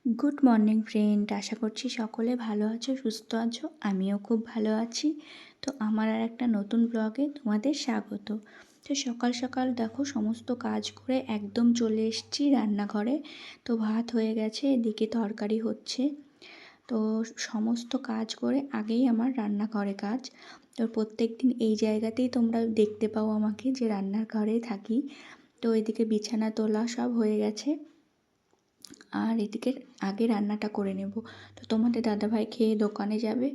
Good morning friend, আশা করছি সকলে ভালো আছো, সুস্থ আছো। আমিও খুব ভালো আছি। তো আমার আর একটা নতুন ব্লগে তোমাদের স্বাগত। তো সকাল সকাল দেখো সমস্ত কাজ করে একদম চলে এসেছি রান্নাঘরে। তো ভাত হয়ে গেছে, এদিকে তরকারি হচ্ছে। তো সমস্ত কাজ করে আগেই আমার রান্নাঘরে কাজ। তো প্রত্যেক দিন এই জায়গাতেই তোমরা দেখতে পাও আমাকে, যে রান্নার ঘরেই থাকি। তো এদিকে বিছানা তোলা সব হয়ে গেছে, আর এদিকে আগে রান্নাটা করে নেব। তো তোমাদের দাদাভাই খেয়ে দোকানে যাবে,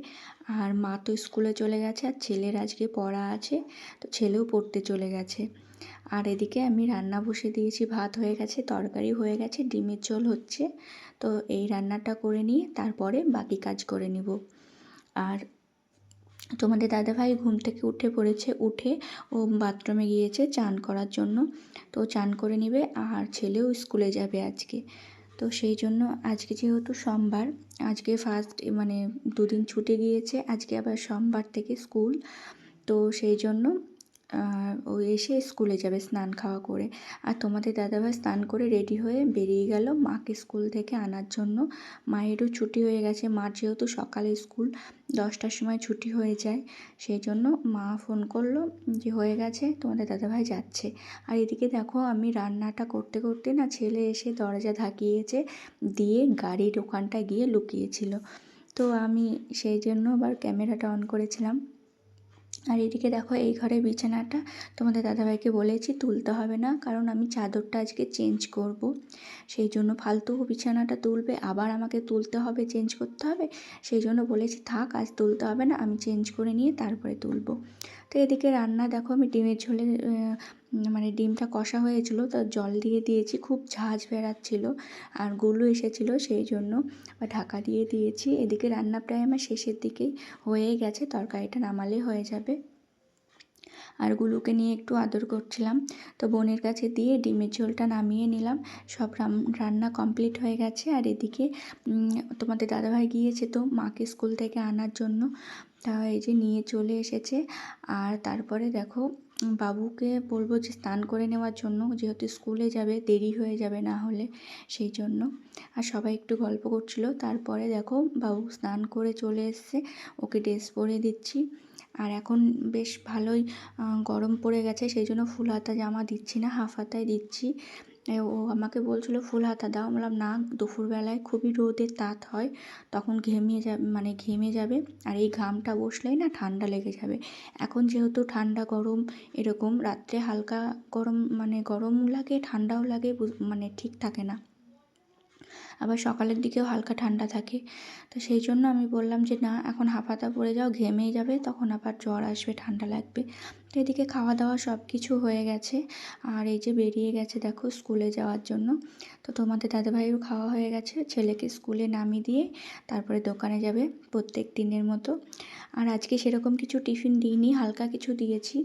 আর মা তো স্কুলে চলে গেছে, আর ছেলের আজকে পড়া আছে, তো ছেলেও পড়তে চলে গেছে। আর এদিকে আমি রান্না বসে দিয়েছি, ভাত হয়ে গেছে, তরকারি হয়ে গেছে, ডিমের ঝোল হচ্ছে। তো এই রান্নাটা করে নিয়ে তারপরে বাকি কাজ করে নিব। আর তোমাদের দাদাভাই ঘুম থেকে উঠে পড়েছে, উঠে ও বাথরুমে গিয়েছে চান করার জন্য। তো চান করে নেবে, আর ছেলেও স্কুলে যাবে আজকে। তো সেই জন্য আজকে যেহেতু সোমবার, আজকে ফার্স্ট মানে দুদিন ছুটি গিয়েছে, আজকে আবার সোমবার থেকে স্কুল। তো সেই জন্য ও এসে স্কুলে যাবে স্নান খাওয়া করে। আর তোমাদের দাদাভাই স্নান করে রেডি হয়ে বেরিয়ে গেল মাকে স্কুল থেকে আনার জন্য। মায়েরও ছুটি হয়ে গেছে, মার যেহেতু সকালে স্কুল 10টার সময় ছুটি হয়ে যায়, সেই জন্য মা ফোন করলো যে হয়ে গেছে, তোমাদের দাদাভাই যাচ্ছে। আর এদিকে দেখো আমি রান্নাটা করতে করতে না, ছেলে এসে দরজা ধাকিয়েছে, দিয়ে গাড়ির ওখানটায় গিয়ে লুকিয়েছিল। তো আমি সেই জন্য আবার ক্যামেরাটা অন করেছিলাম। আর এদিকে দেখো এই ঘরের বিছানাটা তোমাদের দাদাভাইকে বলেছি তুলতে হবে না, কারণ আমি চাদরটা আজকে চেঞ্জ করব। সেই জন্য ফালতু বিছানাটা তুলবে, আবার আমাকে তুলতে হবে, চেঞ্জ করতে হবে। সেই জন্য বলেছি থাক, আজ তুলতে হবে না, আমি চেঞ্জ করে নিয়ে তারপরে তুলব। তো এদিকে রান্না দেখো, আমি ডিমের ঝোলে মানে ডিমটা কষা হয়েছিল, তো জল দিয়ে দিয়েছি, খুব ঝাঁঝ বেরাচ্ছিল আর গুলো এসেছিলো, সেই জন্য ঢাকা দিয়ে দিয়েছি। এদিকে রান্না প্রায় আমার শেষের দিকেই হয়ে গেছে, তরকারিটা নামালে হয়ে যাবে। আর গুলোকে নিয়ে একটু আদর করছিলাম। তো বোনের কাছে দিয়ে ডিমের ঝোলটা নামিয়ে নিলাম। সব রান্না কমপ্লিট হয়ে গেছে। আর এদিকে তোমাদের দাদাভাই গিয়েছে তো মাকে স্কুল থেকে আনার জন্য, তা এই যে নিয়ে চলে এসেছে। আর তারপরে দেখো বাবুকে বলবো যে স্নান করে নেওয়ার জন্য, যেহেতু স্কুলে যাবে, দেরি হয়ে যাবে না হলে, সেই জন্য। আর সবাই একটু গল্প করছিল। তারপরে দেখো বাবু স্নান করে চলে এসছে, ওকে ড্রেস পরিয়ে দিচ্ছি। আর এখন বেশ ভালোই গরম পড়ে গেছে, সেই জন্য ফুল হাতা জামা দিচ্ছি না, হাফ হাতাই দিচ্ছি। ও আমাকে বলছিল ফুল হাতা দাও, বললাম না, দুপুরবেলায় খুবই রোদের তাত হয়, তখন ঘেমে যাবে, আর এই ঘামটা বসলেই না ঠান্ডা লেগে যাবে। এখন যেহেতু ঠান্ডা গরম এরকম, রাত্রে হালকা গরম মানে গরম লাগে, ঠান্ডাও লাগে, মানে ঠিক থাকে না, আবার সকালের দিকেও হালকা ঠান্ডা থাকে। তো সেই জন্য আমি বললাম যে না, এখন হাফাতা পরে যাও, ঘেমেই যাবে, তখন আবার জ্বর আসবে, ঠান্ডা লাগবে। তো এদিকে খাওয়া দাওয়া সব কিছু হয়ে গেছে। আর এই যে বেরিয়ে গেছে দেখো স্কুলে যাওয়ার জন্য। তো তোমাদের দাদাভাইও খাওয়া হয়ে গেছে, ছেলেকে স্কুলে নামিয়ে দিয়ে তারপরে দোকানে যাবে প্রত্যেক দিনের মতো। আর আজকে সেরকম কিছু টিফিন দিইনি, হালকা কিছু দিয়েছি,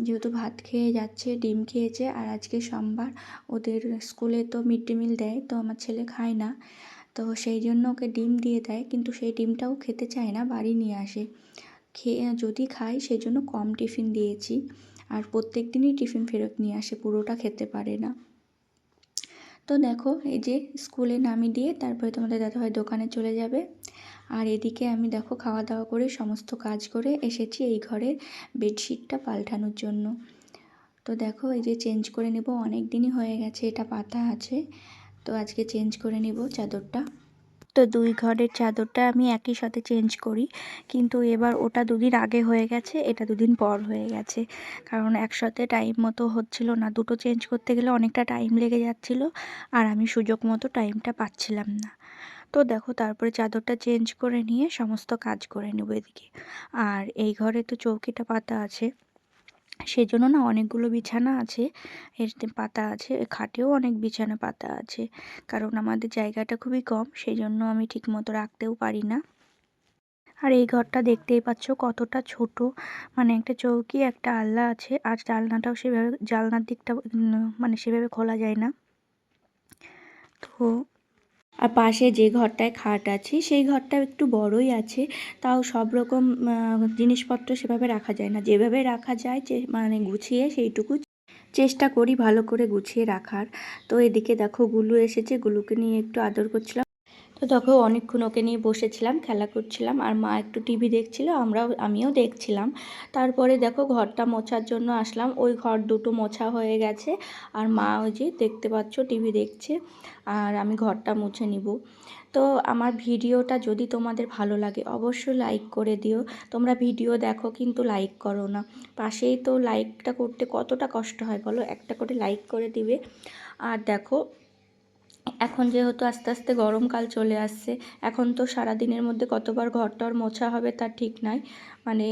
যেহেতু ভাত খেয়ে যাচ্ছে, ডিম খেয়েছে। আর আজকে সোমবার, ওদের স্কুলে তো মিড ডে মিল দেয়, তো আমার ছেলে খায় না, তো সেই জন্য ওকে ডিম দিয়ে দেয়, কিন্তু সেই ডিমটাও খেতে চায় না, বাড়ি নিয়ে আসে। খেয়ে যদি খায় সেই জন্য কম টিফিন দিয়েছি। আর প্রত্যেক দিনই টিফিন ফেরত নিয়ে আসে, পুরোটা খেতে পারে না। তো দেখো এই যে স্কুলে নামিয়ে দিয়ে তারপরে তোমাদের দাদাভাই দোকানে চলে যাবে। আর এদিকে আমি দেখো খাওয়া দাওয়া করে সমস্ত কাজ করে এসেছি এই ঘরের বেডশিটটা পাল্টানোর জন্য। তো দেখো এই যে চেঞ্জ করে নেব, অনেক দিনই হয়ে গেছে এটা পাতা আছে, তো আজকে চেঞ্জ করে নেব চাদরটা। তো দুই ঘরের চাদরটা আমি একই সাথে চেঞ্জ করি, কিন্তু এবার ওটা দুদিন আগে হয়ে গেছে, এটা দুদিন পর হয়ে গেছে, কারণ একসাথে টাইম মতো হচ্ছিল না, দুটো চেঞ্জ করতে গেলে অনেকটা টাইম লেগে যাচ্ছিল, আর আমি সুযোগ মতো টাইমটা পাচ্ছিলাম না। তো দেখো তারপরে চাদরটা চেঞ্জ করে নিয়ে সমস্ত কাজ করে নেব এদিকে। আর এই ঘরে তো চৌকিটা পাতা আছে, সেজন্য না অনেকগুলো বিছানা আছে, এর পাতা আছে, খাটেও অনেক বিছানা পাতা আছে, কারণ আমাদের জায়গাটা খুবই কম, সেই জন্য আমি ঠিক মতো রাখতেও পারি না। আর এই ঘরটা দেখতেই পাচ্ছ কতটা ছোট, মানে একটা চৌকি, একটা আলনা আছে, আর জানলাটাও সেভাবে, জানলার দিকটা মানে সেভাবে খোলা যায় না। তো আর পাশে যে ঘরটায় খাট আছে সেই ঘরটা একটু বড়ই আছে, তাও সব রকম জিনিসপত্র সেভাবে রাখা যায় না, যেভাবে রাখা যায় মানে গুছিয়ে সেইটুকু চেষ্টা করি ভালো করে গুছিয়ে রাখার। তো এদিকে দেখো গুলু এসেছে, গুলুকে নিয়ে একটু আদর করছিলাম। তো তখন অনেকক্ষণ ওকে নিয়ে বসেছিলাম, খেলা করছিলাম, আর মা একটু টিভি দেখছিল, আমিও দেখছিলাম। তারপরে দেখো ঘরটা মোছার জন্য আসলাম, ওই ঘর দুটো মোছা হয়ে গেছে, আর মা ওই যে দেখতে পাচ্ছ টিভি দেখছে, আর আমি ঘরটা মুছে নিব। তো আমার ভিডিওটা যদি তোমাদের ভালো লাগে অবশ্যই লাইক করে দিও। তোমরা ভিডিও দেখো কিন্তু লাইক করো না, পাশেই তো লাইকটা করতে কতটা কষ্ট হয় বলো, একটা করে লাইক করে দিবে। আর দেখো এখন যেহেতু আস্তে আস্তে গরমকাল চলে আসছে, এখন তো সারাদিনের মধ্যে কতবার ঘরটর মোছা হবে তার ঠিক নাই, মানে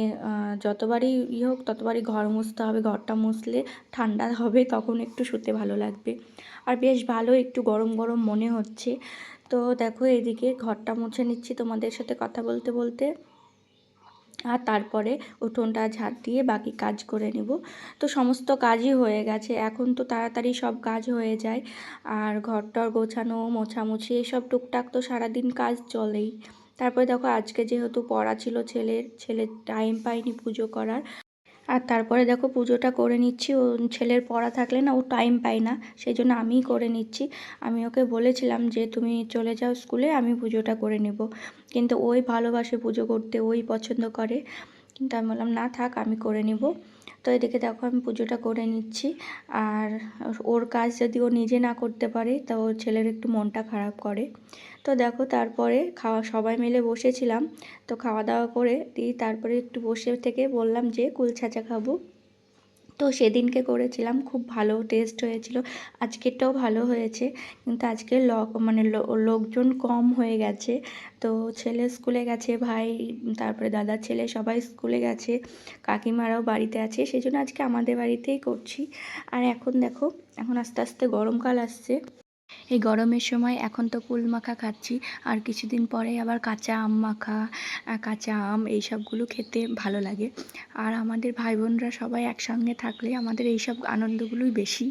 যতবারই হোক ততবারই ঘর মুছতে হবে। ঘরটা মুছলে ঠান্ডা হবে, তখন একটু শুতে ভালো লাগবে, আর বেশ ভালো একটু গরম গরম মনে হচ্ছে। তো দেখো এদিকে ঘরটা মুছে নিচ্ছি তোমাদের সাথে কথা বলতে বলতে, আর তারপরে উঠোনটা ঝাড় দিয়ে বাকি কাজ করে নেব। তো সমস্ত কাজই হয়ে গেছে, এখন তো তাড়াতাড়ি সব কাজ হয়ে যায়, আর ঘরটর গোছানো মোছামুছি এসব টুকটাক তো সারাদিন কাজ চলেই। তারপরে দেখো আজকে যেহেতু পড়া ছিল ছেলের টাইম পাইনি পুজো করার, আর তারপরে দেখো পুজোটা করে নিচ্ছি। ও ছেলের পড়া থাকলে না ও টাইম পায় না, সেই জন্য আমিই করে নিচ্ছি। আমি ওকে বলেছিলাম যে তুমি চলে যাও স্কুলে, আমি পুজোটা করে নেব, কিন্তু ওই ভালোবাসে পুজো করতে, ওই পছন্দ করে, কিন্তু আমি বললাম না থাক আমি করে নেব। তো এদিকে দেখো আমি পুজোটা করে নিচ্ছি, আর ওর কাজ যদি ও নিজে না করতে পারে তো ওর ছেলের একটু মনটা খারাপ করে। তো দেখো তারপরে সবাই মিলে বসেছিলাম, তো খাওয়া দাওয়া করে দিই, তারপরে একটু বসে থেকে বললাম যে কুল ছাঁচা খাবো। তো সেদিনকে করেছিলাম, খুব ভালো টেস্ট হয়েছিল, আজকেরটাও ভালো হয়েছে, কিন্তু আজকে লোকজন কম হয়ে গেছে। তো ছেলে স্কুলে গেছে, ভাই তারপরে দাদার ছেলে সবাই স্কুলে গেছে, কাকিমারাও বাড়িতে আছে, সেই জন্য আজকে আমাদের বাড়িতেই করছি। আর এখন দেখো এখন আস্তে আস্তে গরমকাল আসছে, এই গরমের সময় এখন তো কুল মাখা খাচ্ছি, আর কিছুদিন পরে আবার কাঁচা আম মাখা, কাঁচা আম এইসবগুলো খেতে ভালো লাগে। আর আমাদের ভাই বোনরা সবাই একসঙ্গে থাকলে আমাদের এইসব আনন্দগুলোই বেশি।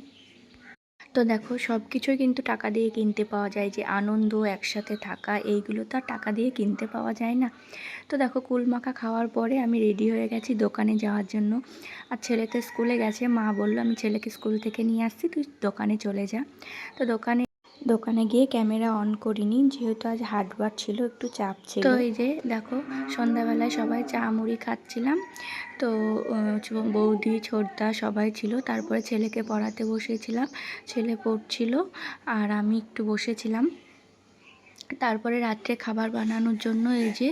তো দেখো সব কিছুই কিন্তু টাকা দিয়ে কিনতে পাওয়া যায়, যে আনন্দ একসাথে থাকা এইগুলো তো আর টাকা দিয়ে কিনতে পাওয়া যায় না। তো দেখো কুল মাখা খাওয়ার পরে আমি রেডি হয়ে গেছি দোকানে যাওয়ার জন্য, আর ছেলে তো স্কুলে গেছে, মা বললো আমি ছেলেকে স্কুল থেকে নিয়ে আসছি, তুই দোকানে চলে যা। তো দোকানে গিয়ে ক্যামেরা অন করিনি, যেহেতু আজ হাটবার ছিল, একটু চাপ ছিল। তো এই যে দেখো সন্ধ্যাবেলায় সবাই চা মুড়ি খাচ্ছিলাম, তো বৌদি ছোটদা সবাই ছিল, তারপরে ছেলেকে পড়াতে বসেছিলাম, ছেলে পড়ছিল, আর আমি একটু বসেছিলাম। তারপরে রাত্রে খাবার বানানোর জন্য এই যে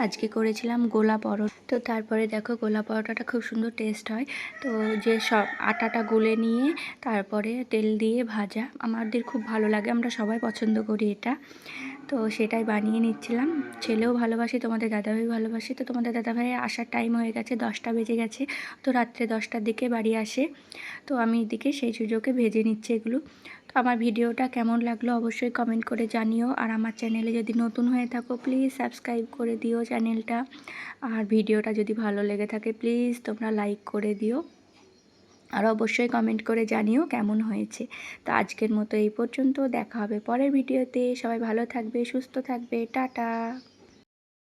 আজকে করেছিলাম গোলা পরোটা। তো তারপরে দেখো গোলা পরোটাটা খুব সুন্দর টেস্ট হয়, তো যে সব আটাটা গুলে নিয়ে তারপরে তেল দিয়ে ভাজা, আমাদের খুব ভালো লাগে, আমরা সবাই পছন্দ করি এটা। তো সেটাই বানিয়ে নিচ্ছিলাম, ছেলেও ভালোবাসে, তোমাদের দাদাভাই ভালোবাসে। তো তোমাদের দাদাভাইয়ের আসার টাইম হয়ে গেছে, 10টা বেজে গেছে, তো রাত্রে 10টার দিকে বাড়ি আসে। তো আমি এদিকে সেই সুযোগে ভেজে নিচ্ছি এগুলো। তো আমার ভিডিওটা কেমন লাগলো অবশ্যই কমেন্ট করে জানিও, আর আমার চ্যানেলে যদি নতুন হয়ে থাকো প্লিজ সাবস্ক্রাইব করে দিও চ্যানেলটা, আর ভিডিওটা যদি ভালো লেগে থাকে প্লিজ তোমরা লাইক করে দিও, আর অবশ্যই কমেন্ট করে জানিও কেমন হয়েছে। তো আজকের মতো এই পর্যন্ত, দেখা হবে পরের ভিডিওতে, সবাই ভালো থাকবে সুস্থ থাকবে, টাটা।